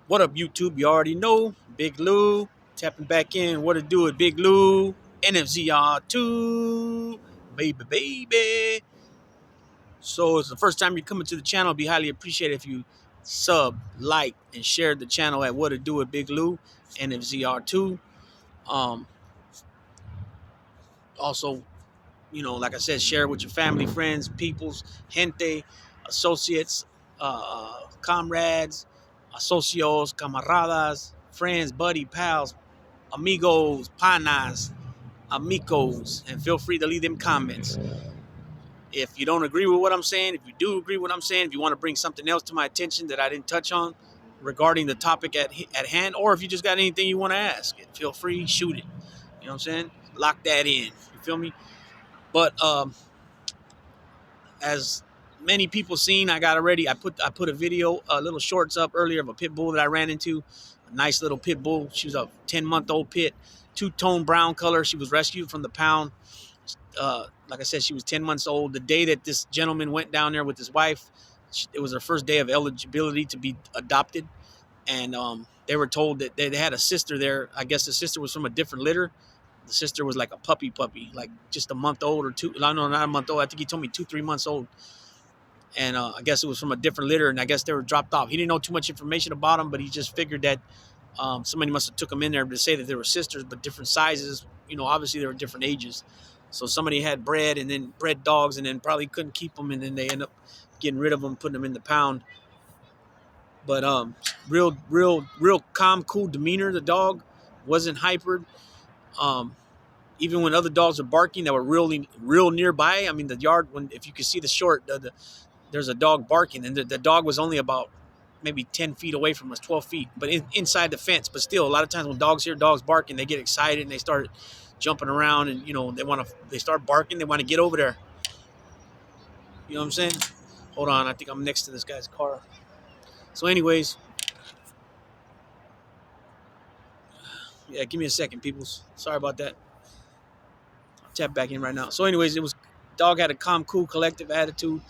What up, YouTube? You already know. Big Lou. Tapping back in. What to do with Big Lou. NFZR2. Baby, baby. So it's the first time you're coming to the channel. It'd be highly appreciated if you sub, like, and share the channel at What to Do with Big Lou. NFZR2. Um, also, like I said, share it with your family, friends, peoples, gente, associates, comrades, associos, camaradas, friends, buddy, pals, amigos, panas, amigos, and feel free to leave them comments. If you don't agree with what I'm saying, if you do agree with what I'm saying, if you want to bring something else to my attention that I didn't touch on regarding the topic at hand, or if you just got anything you want to ask, feel free, shoot it. You know what I'm saying? Lock that in. You feel me? But as many people seen, I put a video, little shorts up earlier of a pit bull that I ran into. A nice little pit bull. She was a 10-month-old pit, two-tone brown color. She was rescued from the pound. Like I said, she was 10 months old. The day that this gentleman went down there with his wife, it was her first day of eligibility to be adopted. And they were told that they had a sister there. I guess the sister was from a different litter. The sister was like a puppy, like just a month old or two. No, not a month old. I think he told me 2-3 months old. And I guess it was from a different litter, and I guess they were dropped off. He didn't know too much information about them, but he just figured that somebody must have took them in there to say that they were sisters, but different sizes. Obviously they were different ages. So somebody had bred and then bred dogs, and then probably couldn't keep them, and then they end up getting rid of them, putting them in the pound. But real calm, cool demeanor. The dog wasn't hypered. Um, Even when other dogs were barking that were real nearby. I mean, the yard, if you could see the short, there's a dog barking, and the dog was only about maybe 10 feet away from us, 12 feet, but inside the fence. But still, a lot of times when dogs hear dogs barking, they get excited and they start jumping around, and they start barking. They want to get over there. You know what I'm saying? Hold on, I think I'm next to this guy's car. So, anyways, yeah, give me a second, peoples. Sorry about that. I'll tap back in right now. So, anyways, dog had a calm, cool, collective attitude.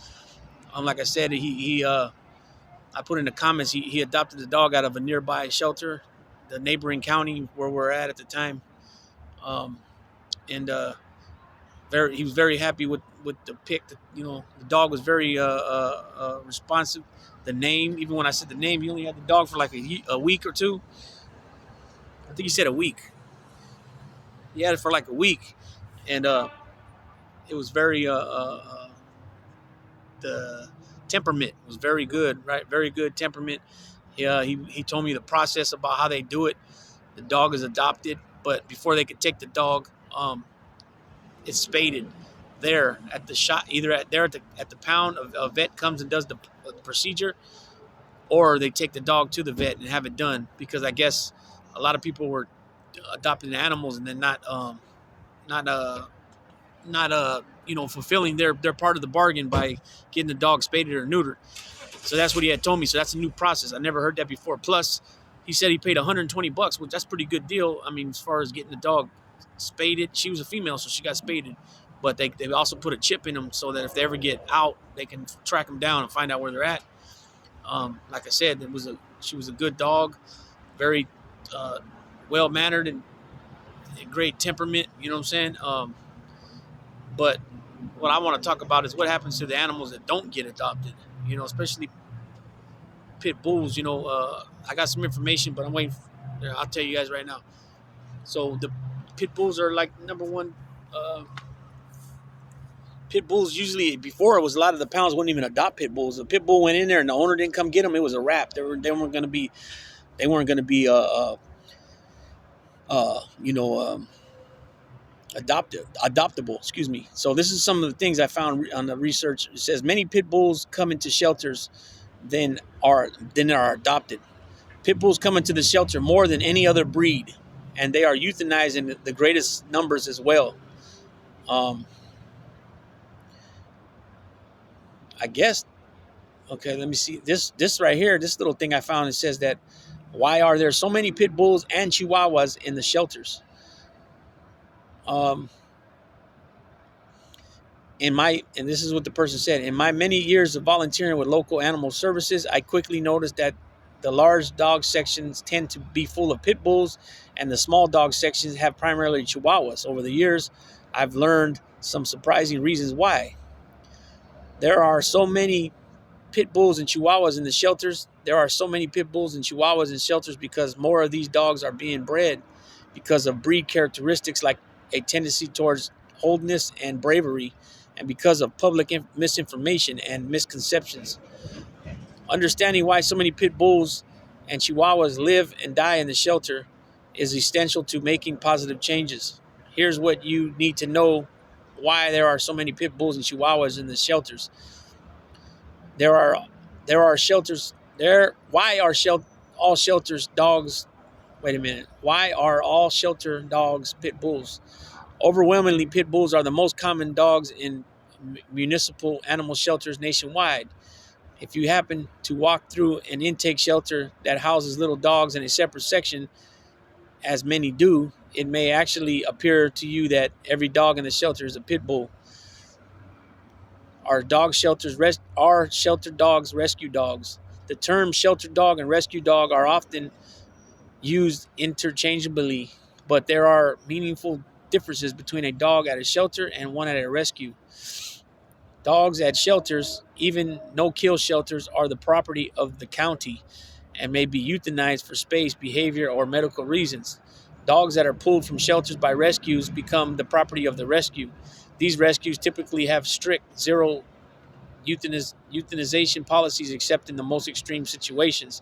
Like I said, I put in the comments, he adopted the dog out of a nearby shelter, the neighboring county where we're at the time. And he was very happy with the pick. The dog was very responsive. The name, even when I said the name, he only had the dog for like a week or two. I think he said a week. He had it for like a week. And it was very, the temperament was very good, right? Very good temperament. He told me the process about how they do it. The dog is adopted, but before they could take the dog, it's spaded there at the shot, either at the pound. A vet comes and does the procedure, or they take the dog to the vet and have it done, because I guess a lot of people were adopting animals and then not fulfilling their part of the bargain by getting the dog spaded or neutered. So that's what he had told me. So that's a new process. I never heard that before. Plus, he said he paid $120, which that's a pretty good deal. I mean, as far as getting the dog spaded, she was a female, so she got spaded. But they also put a chip in them so that if they ever get out, they can track them down and find out where they're at. Like I said, she was a good dog, very well mannered and great temperament. You know what I'm saying? But what I want to talk about is what happens to the animals that don't get adopted. Especially pit bulls. I got some information, but I'm waiting. I'll tell you guys right now. So the pit bulls are like number one. Pit bulls usually, before, it was a lot of the pounds wouldn't even adopt pit bulls. The pit bull went in there and the owner didn't come get them. It was a wrap. They weren't going to be adoptable. Excuse me. So this is some of the things I found on the research. It says many pit bulls come into shelters then are adopted. Pit bulls come into the shelter more than any other breed, and they are euthanized in the greatest numbers as well. I guess. Okay, let me see this right here. This little thing I found, it says that why are there so many pit bulls and chihuahuas in the shelters? And this is what the person said. In my many years of volunteering with local animal services, I quickly noticed that The large dog sections tend to be full of pit bulls, and the small dog sections have primarily Chihuahuas. Over the years, I've learned some surprising reasons why. There are so many pit bulls and Chihuahuas in the shelters. There are so many pit bulls and Chihuahuas in shelters because more of these dogs are being bred because of breed characteristics like a tendency towards holdness and bravery, and because of public misinformation and misconceptions. Understanding why so many pit bulls and Chihuahuas live and die in the shelter is essential to making positive changes. Here's what you need to know why there are so many pit bulls and Chihuahuas in the shelters. There are there are shelters there. Why are all shelters dogs? Wait a minute. Why are all shelter dogs pit bulls? Overwhelmingly, pit bulls are the most common dogs in municipal animal shelters nationwide. If you happen to walk through an intake shelter that houses little dogs in a separate section, as many do, it may actually appear to you that every dog in the shelter is a pit bull. Are shelter dogs rescue dogs? The term shelter dog and rescue dog are often used interchangeably, but there are meaningful differences between a dog at a shelter and one at a rescue. Dogs at shelters, even no-kill shelters, are the property of the county and may be euthanized for space, behavior, or medical reasons. Dogs that are pulled from shelters by rescues become the property of the rescue. These rescues typically have strict zero euthanization policies except in the most extreme situations.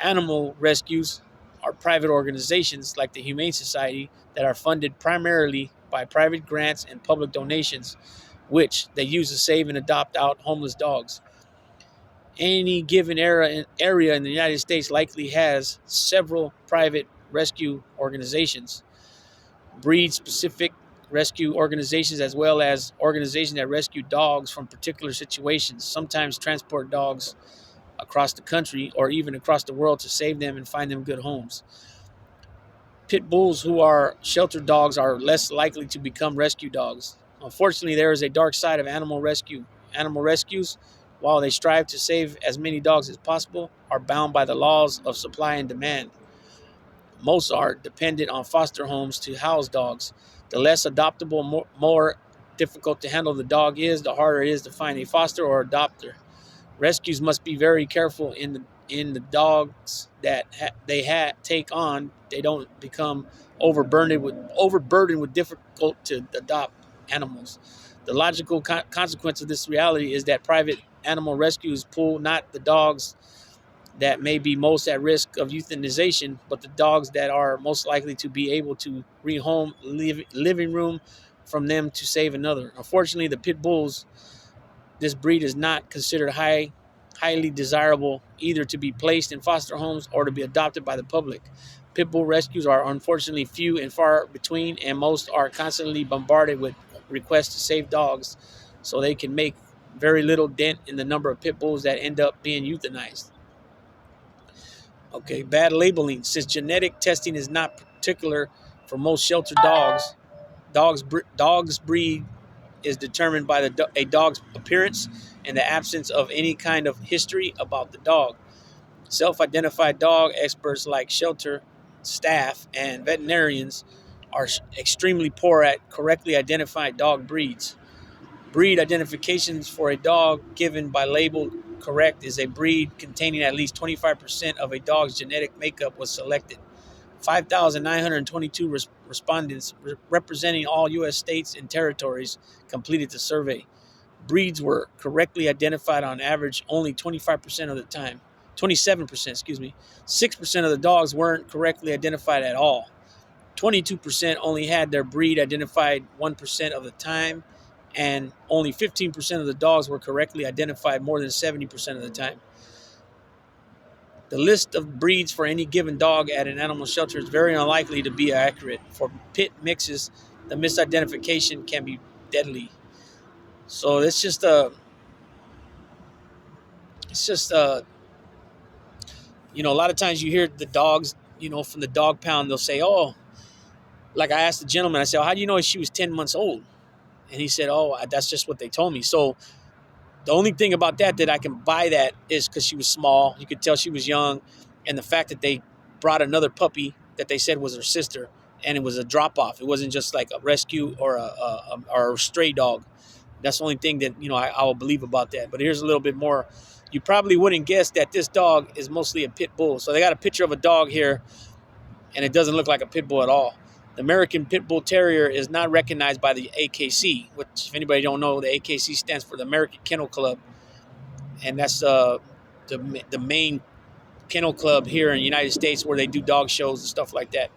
Animal rescues are private organizations like the Humane Society that are funded primarily by private grants and public donations, which they use to save and adopt out homeless dogs. Any given area in the United States likely has several private rescue organizations, breed specific rescue organizations, as well as organizations that rescue dogs from particular situations, sometimes transport dogs across the country or even across the world to save them and find them good homes. Pit bulls who are shelter dogs are less likely to become rescue dogs. Unfortunately, there is a dark side of animal rescue. Animal rescues, while they strive to save as many dogs as possible, are bound by the laws of supply and demand. Most are dependent on foster homes to house dogs. The less adoptable, more difficult to handle the dog is, the harder it is to find a foster or adopter. Rescues must be very careful in the dogs that take on. They don't become overburdened with difficult to adopt animals. The logical consequence of this reality is that private animal rescues pull not the dogs that may be most at risk of euthanization, but the dogs that are most likely to be able to rehome living room from them to save another. Unfortunately, the pit bulls, this breed is not considered highly desirable either to be placed in foster homes or to be adopted by the public. Pit bull rescues are unfortunately few and far between, and most are constantly bombarded with requests to save dogs, so they can make very little dent in the number of pit bulls that end up being euthanized. Okay, bad labeling. Since genetic testing is not particular for most shelter dogs, dogs breed is determined by a dog's appearance and the absence of any kind of history about the dog. Self-identified dog experts like shelter staff and veterinarians are extremely poor at correctly identifying dog breeds. Breed identifications for a dog given by label correct is a breed containing at least 25% of a dog's genetic makeup was selected. 5,922 respondents representing all U.S. states and territories completed the survey. Breeds were correctly identified on average only 25% of the time. 27%, excuse me. 6% of the dogs weren't correctly identified at all. 22% only had their breed identified 1% of the time, and only 15% of the dogs were correctly identified more than 70% of the time. The list of breeds for any given dog at an animal shelter is very unlikely to be accurate. For pit mixes, the misidentification can be deadly. So it's just a lot of times you hear the dogs, from the dog pound, they'll say, oh, like I asked the gentleman, I said, oh, how do you know she was 10 months old? And he said, oh, that's just what they told me. So The only thing about that I can buy that is because she was small. You could tell she was young, and the fact that they brought another puppy that they said was her sister, and it was a drop off. It wasn't just like a rescue or a stray dog. That's the only thing that I will believe about that. But here's a little bit more. You probably wouldn't guess that this dog is mostly a pit bull. So they got a picture of a dog here, and it doesn't look like a pit bull at all. The American Pit Bull Terrier is not recognized by the AKC, which, if anybody don't know, the AKC stands for the American Kennel Club, and that's the main kennel club here in the United States where they do dog shows and stuff like that.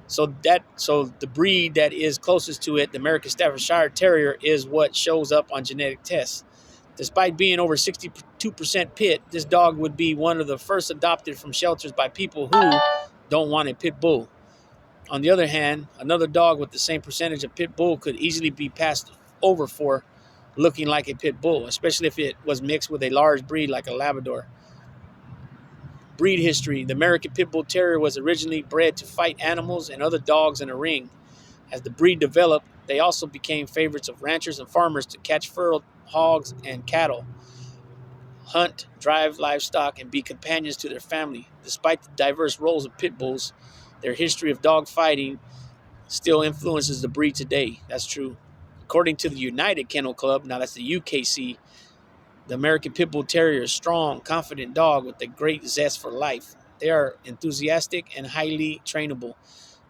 So the breed that is closest to it, the American Staffordshire Terrier, is what shows up on genetic tests. Despite being over 62% pit, this dog would be one of the first adopted from shelters by people who don't want a pit bull. On the other hand, another dog with the same percentage of pit bull could easily be passed over for looking like a pit bull, especially if it was mixed with a large breed like a Labrador. Breed history. The American Pit Bull Terrier was originally bred to fight animals and other dogs in a ring. As the breed developed, they also became favorites of ranchers and farmers to catch feral hogs and cattle, hunt, drive livestock, and be companions to their family. Despite the diverse roles of pit bulls, their history of dog fighting still influences the breed today. That's true. According to the United Kennel Club, now that's the UKC, the American Pit Bull Terrier is a strong, confident dog with a great zest for life. They are enthusiastic and highly trainable.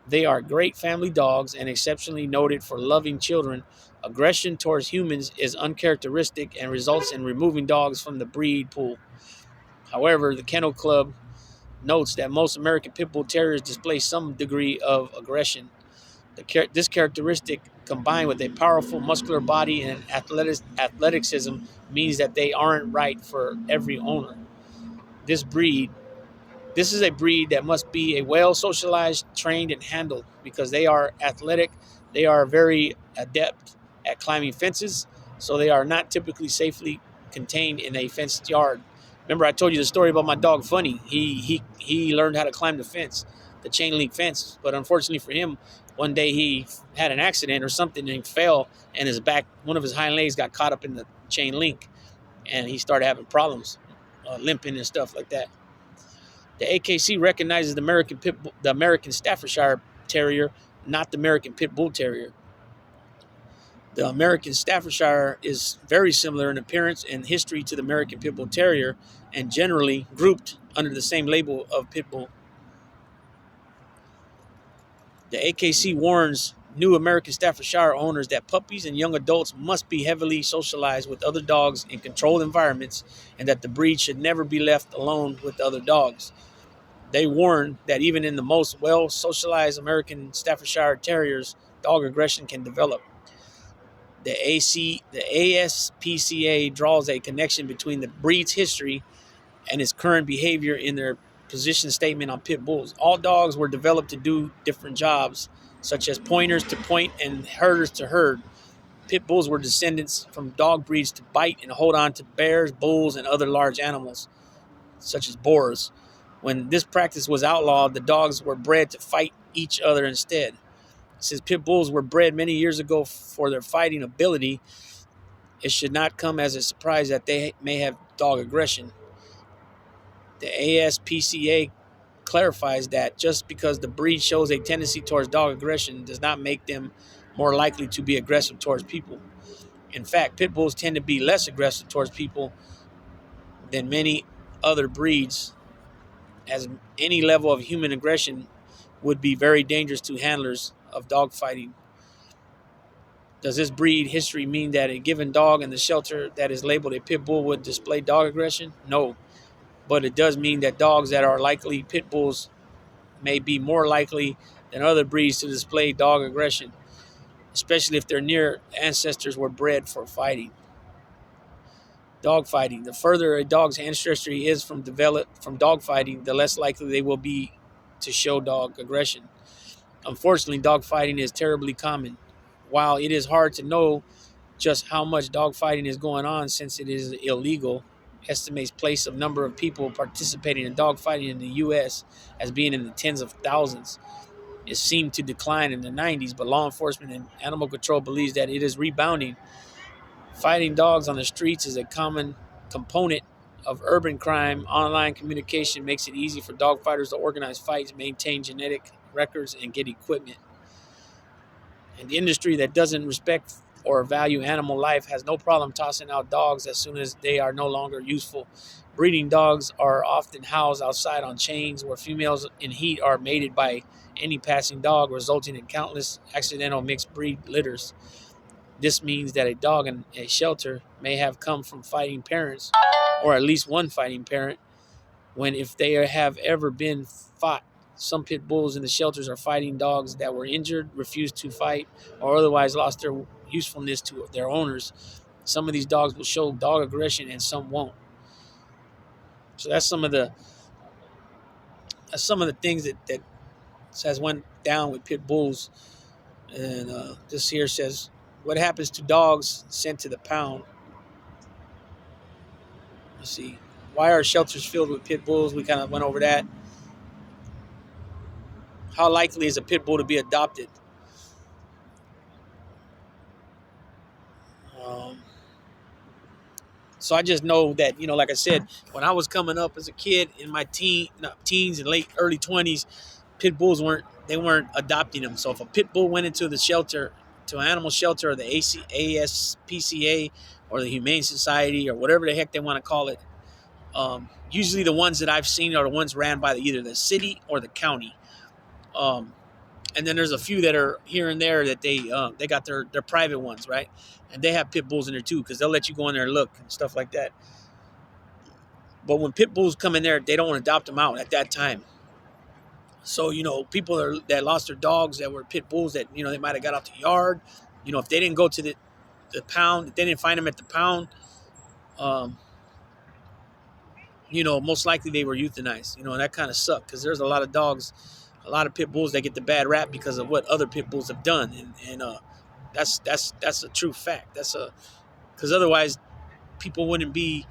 They are great family dogs and exceptionally noted for loving children. Aggression towards humans is uncharacteristic and results in removing dogs from the breed pool. However, the Kennel Club notes that most American Pit Bull Terriers display some degree of aggression. This characteristic, combined with a powerful muscular body and athleticism, means that they aren't right for every owner. This is a breed that must be a well socialized, trained, and handled because they are athletic. They are very adept at climbing fences, so they are not typically safely contained in a fenced yard. Remember, I told you the story about my dog Funny. He learned how to climb the fence, the chain link fence, but unfortunately for him, one day he had an accident or something and he fell, and his back, one of his hind legs, got caught up in the chain link, and he started having problems, limping and stuff like that. The AKC recognizes the American Staffordshire Terrier, not the American Pit Bull Terrier. The American Staffordshire is very similar in appearance and history to the American Pit Bull Terrier and generally grouped under the same label of Pit Bull. The AKC warns new American Staffordshire owners that puppies and young adults must be heavily socialized with other dogs in controlled environments and that the breed should never be left alone with other dogs. They warn that even in the most well-socialized American Staffordshire Terriers, dog aggression can develop. The ASPCA draws a connection between the breed's history and its current behavior in their position statement on pit bulls. All dogs were developed to do different jobs, such as pointers to point and herders to herd. Pit bulls were descendants from dog breeds to bite and hold on to bears, bulls, and other large animals, such as boars. When this practice was outlawed, the dogs were bred to fight each other instead. Since pit bulls were bred many years ago for their fighting ability, it should not come as a surprise that they may have dog aggression. The ASPCA clarifies that just because the breed shows a tendency towards dog aggression does not make them more likely to be aggressive towards people. In fact, pit bulls tend to be less aggressive towards people than many other breeds, as any level of human aggression would be very dangerous to handlers of dog fighting. Does this breed history mean that a given dog in the shelter that is labeled a pit bull would display dog aggression? No, but it does mean that dogs that are likely pit bulls may be more likely than other breeds to display dog aggression, especially if their near ancestors were bred for fighting. Dog fighting. The further a dog's ancestry is from dog fighting, the less likely they will be to show dog aggression. Unfortunately, dog fighting is terribly common. While it is hard to know just how much dog fighting is going on since it is illegal, estimates place of number of people participating in dog fighting in the U.S. as being in the tens of thousands. It seemed to decline in the 90s, but law enforcement and animal control believes that it is rebounding. Fighting dogs on the streets is a common component of urban crime. Online communication makes it easy for dog fighters to organize fights, maintain genetic records, and get equipment. And the industry that doesn't respect or value animal life has no problem tossing out dogs as soon as they are no longer useful. Breeding dogs are often housed outside on chains where females in heat are mated by any passing dog, resulting in countless accidental mixed breed litters. This means that a dog in a shelter may have come from fighting parents, or at least one fighting parent, when if they have ever been fought. Some pit bulls in the shelters are fighting dogs that were injured, refused to fight, or otherwise lost their usefulness to their owners. Some of these dogs will show dog aggression and some won't. So that's some of the things that has went down with pit bulls. And this here says, what happens to dogs sent to the pound? Let's see. Why are shelters filled with pit bulls? We kind of went over that. How likely is a pit bull to be adopted? Um, so I just know that, like I said, when I was coming up as a kid in my teens and late early 20s, pit bulls weren't adopting them. So if a pit bull went into the shelter, to an animal shelter, or the ASPCA, or the Humane Society, or whatever the heck they want to call it, usually the ones that I've seen are the ones ran by either the city or the county. And then there's a few that are here and there that they got their private ones, right? And they have pit bulls in there too, because they'll let you go in there and look and stuff like that. But when pit bulls come in there, they don't adopt them out at that time. So people that lost their dogs that were pit bulls that they might have got out the yard. If they didn't go to the pound, if they didn't find them at the pound, um, most likely they were euthanized. And that kind of sucked, because there's a lot of dogs, a lot of pit bulls that get the bad rap because of what other pit bulls have done, and that's a true fact. Because otherwise people wouldn't be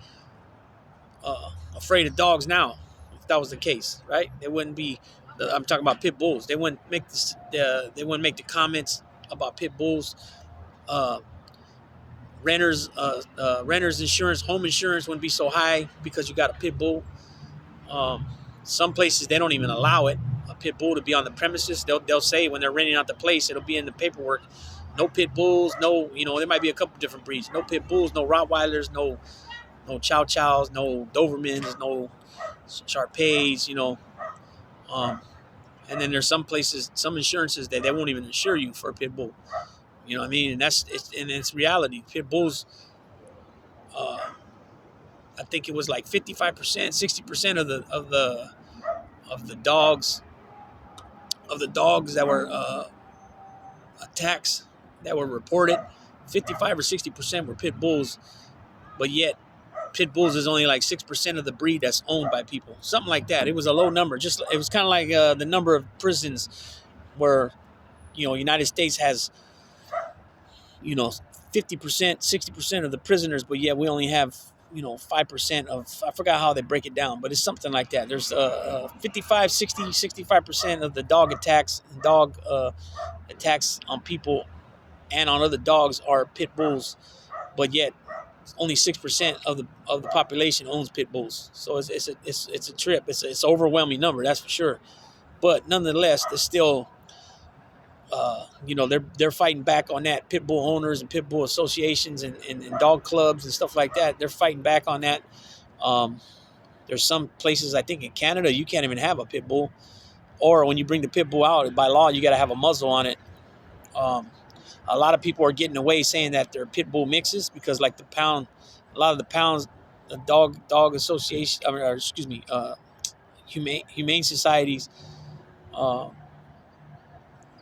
afraid of dogs now. If that was the case, right? They wouldn't be. I'm talking about pit bulls. They wouldn't make the comments about pit bulls. Uh, renters insurance, home insurance wouldn't be so high because you got a pit bull. Um, some places they don't even allow it, a pit bull to be on the premises. They'll say when they're renting out the place, it'll be in the paperwork, no pit bulls, no, there might be a couple different breeds, no pit bulls, no Rottweilers, no Chow Chows, no Dobermans, no Shar-Peis, um, and then there's some places, some insurances that they won't even insure you for a pit bull. You know what I mean? And it's reality. Pit bulls, I think it was like 55%, 60% of the dogs that were attacks that were reported, 55 or 60% were pit bulls, but yet pit bulls is only like 6% of the breed that's owned by people, something like that. It was a low number. It was kind of like the number of prisons where United States has 50%, 60% of the prisoners, but yet we only have 5% of, I forgot how they break it down, but it's something like that. There's 55, 60, 65% of the dog attacks on people and on other dogs are pit bulls, but yet only 6% of the population owns pit bulls. So it's a trip. It's an overwhelming number, that's for sure. But nonetheless, there's still they're fighting back on that. Pit bull owners and pit bull associations and dog clubs and stuff like that. They're fighting back on that. There's some places, I think in Canada, you can't even have a pit bull, or when you bring the pit bull out, by law, you got to have a muzzle on it. A lot of people are getting away saying that they're pit bull mixes because, like a lot of the pounds, the dog association, humane societies,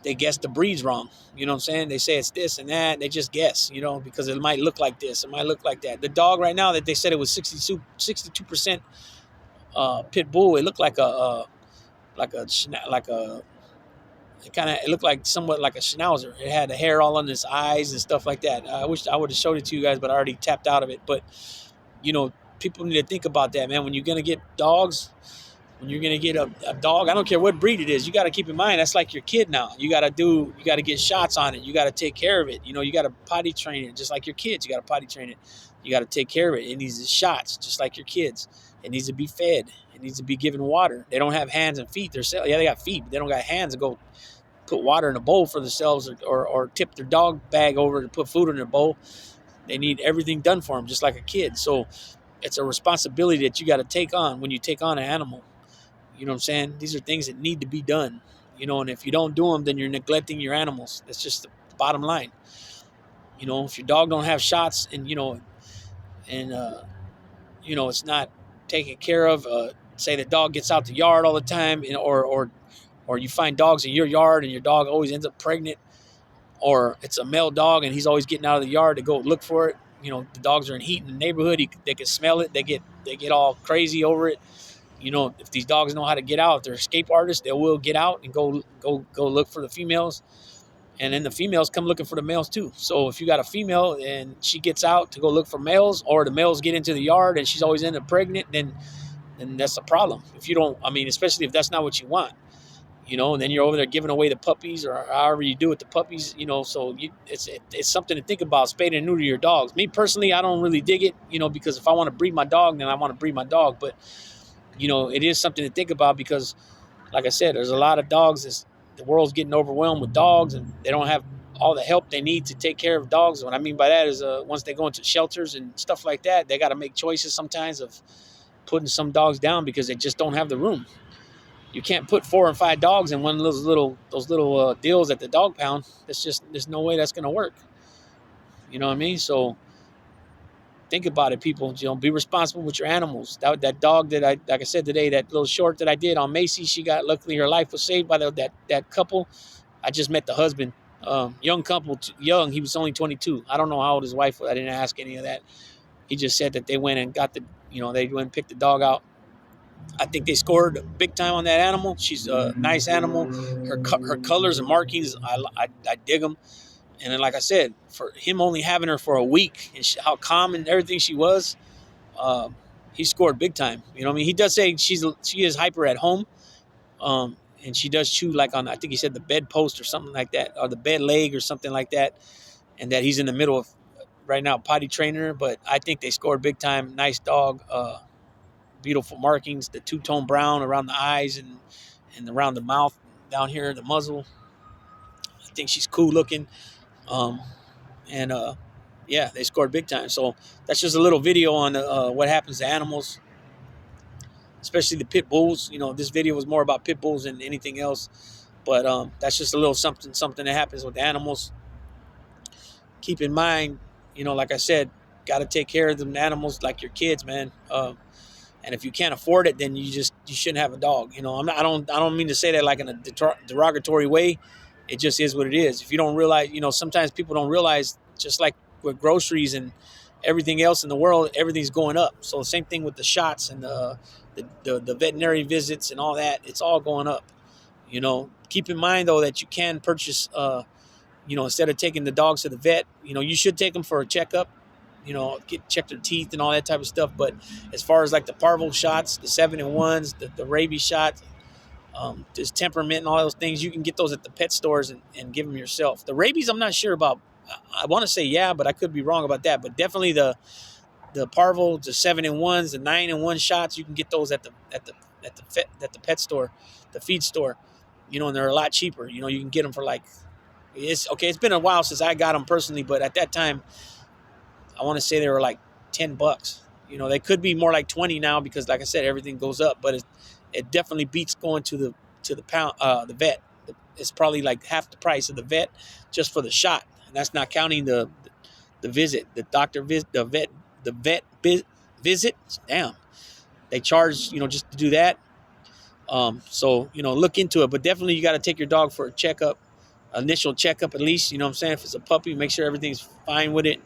they guess the breed's wrong. You know what I'm saying? They say it's this and that. They just guess, because it might look like this, it might look like that. The dog right now that they said it was 62% pit bull, it looked like it looked like somewhat like a schnauzer. It had the hair all on its eyes and stuff like that. I wish I would have showed it to you guys, but I already tapped out of it. But people need to think about that, man. When you're gonna get dogs, When you're gonna get a dog, I don't care what breed it is, you got to keep in mind that's like your kid now. You got to get shots on it. You got to take care of it. You know, you got to potty train it just like your kids. You got to potty train it. You got to take care of it. It needs shots just like your kids. It needs to be fed. It needs to be given water. They don't have hands and feet. They got feet, but they don't got hands to go put water in a bowl for themselves or tip their dog bag over to put food in their bowl. They need everything done for them just like a kid. So it's a responsibility that you got to take on when you take on an animal. You know what I'm saying? These are things that need to be done. You know, and if you don't do them, then you're neglecting your animals. That's just the bottom line. You know, if your dog don't have shots and it's not taken care of. Say the dog gets out the yard all the time, or you find dogs in your yard and your dog always ends up pregnant, or it's a male dog and he's always getting out of the yard to go look for it. You know, the dogs are in heat in the neighborhood. They can smell it. They get all crazy over it. You know, if these dogs know how to get out, if they're escape artists, they will get out and go look for the females. And then the females come looking for the males too. So if you got a female and she gets out to go look for males, or the males get into the yard and she's always end up pregnant, then that's a problem. If you don't, I mean, especially if that's not what you want, you know, and then you're over there giving away the puppies or however you do with the puppies, you know. So it's something to think about, spaying and neuter your dogs. Me personally, I don't really dig it, you know, because if I want to breed my dog, then I want to breed my dog. But you know, it is something to think about because, like I said, there's a lot of dogs. The world's getting overwhelmed with dogs, and they don't have all the help they need to take care of dogs. What I mean by that is once they go into shelters and stuff like that, they got to make choices sometimes of putting some dogs down because they just don't have the room. You can't put 4 or 5 dogs in one of those little deals at the dog pound. There's no way that's going to work. You know what I mean? So think about it, people. You know, be responsible with your animals. That dog that like I said today, that little short that I did on Macy, luckily her life was saved by that couple. I just met the husband, young couple, young. He was only 22. I don't know how old his wife was. I didn't ask any of that. He just said that they went and they went and picked the dog out. I think they scored big time on that animal. She's a nice animal. Her colors and markings, I dig them. And then, like I said, for him only having her for a week and how calm and everything she was, he scored big time. You know what I mean? He does say she is hyper at home, and she does chew like on, I think he said the bed post or something like that, or the bed leg or something like that, and that he's in the middle of right now potty trainer. But I think they scored big time. Nice dog, beautiful markings, the two-tone brown around the eyes and around the mouth, down here, the muzzle. I think she's cool looking. And yeah, they scored big time. So that's just a little video on what happens to animals, especially the pit bulls. You know, this video was more about pit bulls than anything else. But that's just a little something that happens with animals. Keep in mind, you know, like I said, got to take care of them animals like your kids, man. And if you can't afford it, then you shouldn't have a dog. You know, I don't mean to say that like in a derogatory way. It just is what it is. If you don't realize, you know, sometimes people don't realize, just like with groceries and everything else in the world, everything's going up. So the same thing with the shots and the veterinary visits and all that. It's all going up. You know, keep in mind though that you can purchase, you know, instead of taking the dogs to the vet, you know, you should take them for a checkup. You know, check their teeth and all that type of stuff. But as far as like the parvo shots, the 7-in-1s, the rabies shots, there's temperament and all those things, you can get those at the pet stores and give them yourself. The rabies, I'm not sure about. I want to say yeah, but I could be wrong about that. But definitely the parvo, the 7-in-1s, the 9-in-1 shots, you can get those at the pet store, the feed store. You know, and they're a lot cheaper. You know, you can get them for like, it's been a while since I got them personally, but at that time, I want to say they were like $10. You know, they could be more like 20 now because, like I said, everything goes up. But it definitely beats going to the vet. It's probably like half the price of the vet just for the shot, and that's not counting the visit, the doctor visit, the vet visit. Damn, they charge, you know, just to do that. So you know, look into it. But definitely, you got to take your dog for a checkup, initial checkup at least. You know what I'm saying? If it's a puppy, make sure everything's fine with it.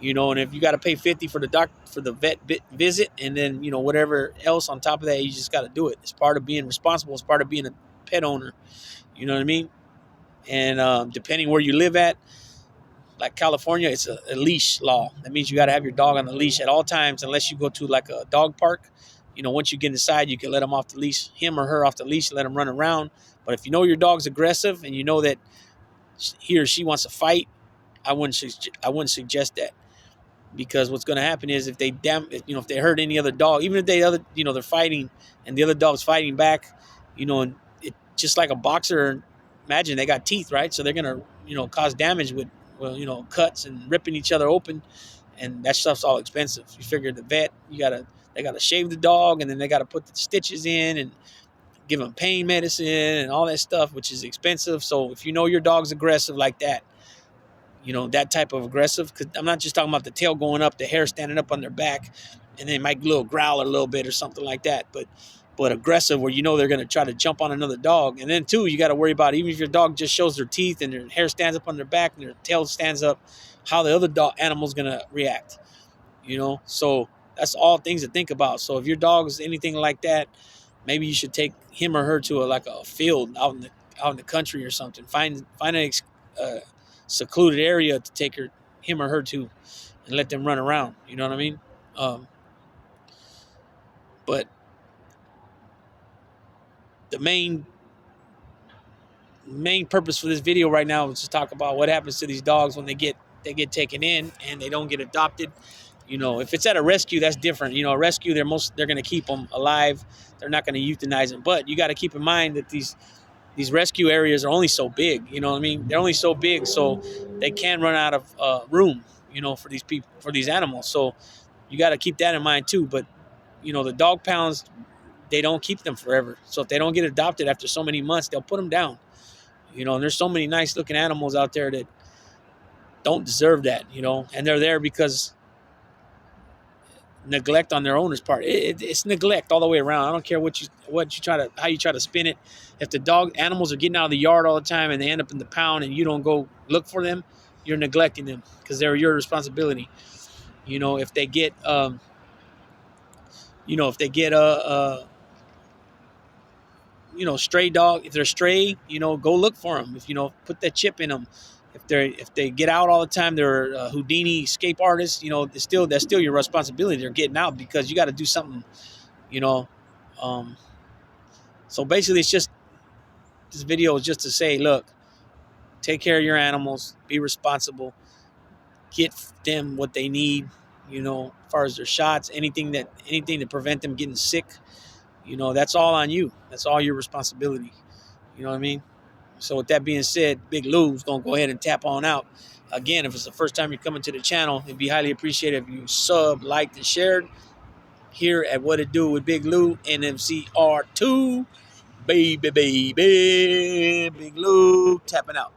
You know, and if you got to pay $50 for the vet visit, and then, you know, whatever else on top of that, you just got to do it. It's part of being responsible. It's part of being a pet owner. You know what I mean? And depending where you live at, like California, it's a leash law. That means you got to have your dog on the leash at all times, unless you go to like a dog park. You know, once you get inside, you can let him off the leash, him or her off the leash, and let him run around. But if you know your dog's aggressive and you know that he or she wants to fight, I wouldn't suggest that, because what's going to happen is if if they hurt any other dog, even if they're fighting and the other dog's fighting back, and it just like a boxer. Imagine they got teeth, right? So they're going to cause damage with cuts and ripping each other open, and that stuff's all expensive. You figure the vet, they gotta shave the dog, and then they gotta put the stitches in and give them pain medicine and all that stuff, which is expensive. So if you know your dog's aggressive like that, that type of aggressive, because I'm not just talking about the tail going up, the hair standing up on their back, and they might growl a little bit or something like that, but aggressive where they're going to try to jump on another dog. And then too, you got to worry about, even if your dog just shows their teeth and their hair stands up on their back and their tail stands up, how the other animal's going to react. So that's all things to think about. So if your dog is anything like that, maybe you should take him or her to a field out in the country or something. Find a secluded area to take him or her to, and let them run around. You know what I mean? But the main purpose for this video right now is to talk about what happens to these dogs when they get taken in and they don't get adopted. If it's at a rescue, that's different. A rescue, they're going to keep them alive. They're not going to euthanize them. But you got to keep in mind that these rescue areas are only so big. You know what I mean? They're only so big, so they can run out of room. For these people, for these animals. So you got to keep that in mind too. But the dog pounds, they don't keep them forever. So if they don't get adopted after so many months, they'll put them down. And there's so many nice looking animals out there that don't deserve that. And they're there because neglect on their owner's part. It's neglect all the way around. I don't care how you try to spin it. If the animals are getting out of the yard all the time and they end up in the pound and you don't go look for them, you're neglecting them because they're your responsibility. If they get stray dog, if they're stray, go look for them. If put that chip in them. If they get out all the time, they're Houdini escape artists. That's still your responsibility. They're getting out because you got to do something. So basically, this video is just to say, look, take care of your animals, be responsible, get them what they need. As far as their shots, anything to prevent them getting sick. That's all on you. That's all your responsibility. You know what I mean? So with that being said, Big Lou's going to go ahead and tap on out. Again, if it's the first time you're coming to the channel, it'd be highly appreciated if you sub, liked, and shared here at What It Do with Big Lou, NMCR2. Baby. Big Lou tapping out.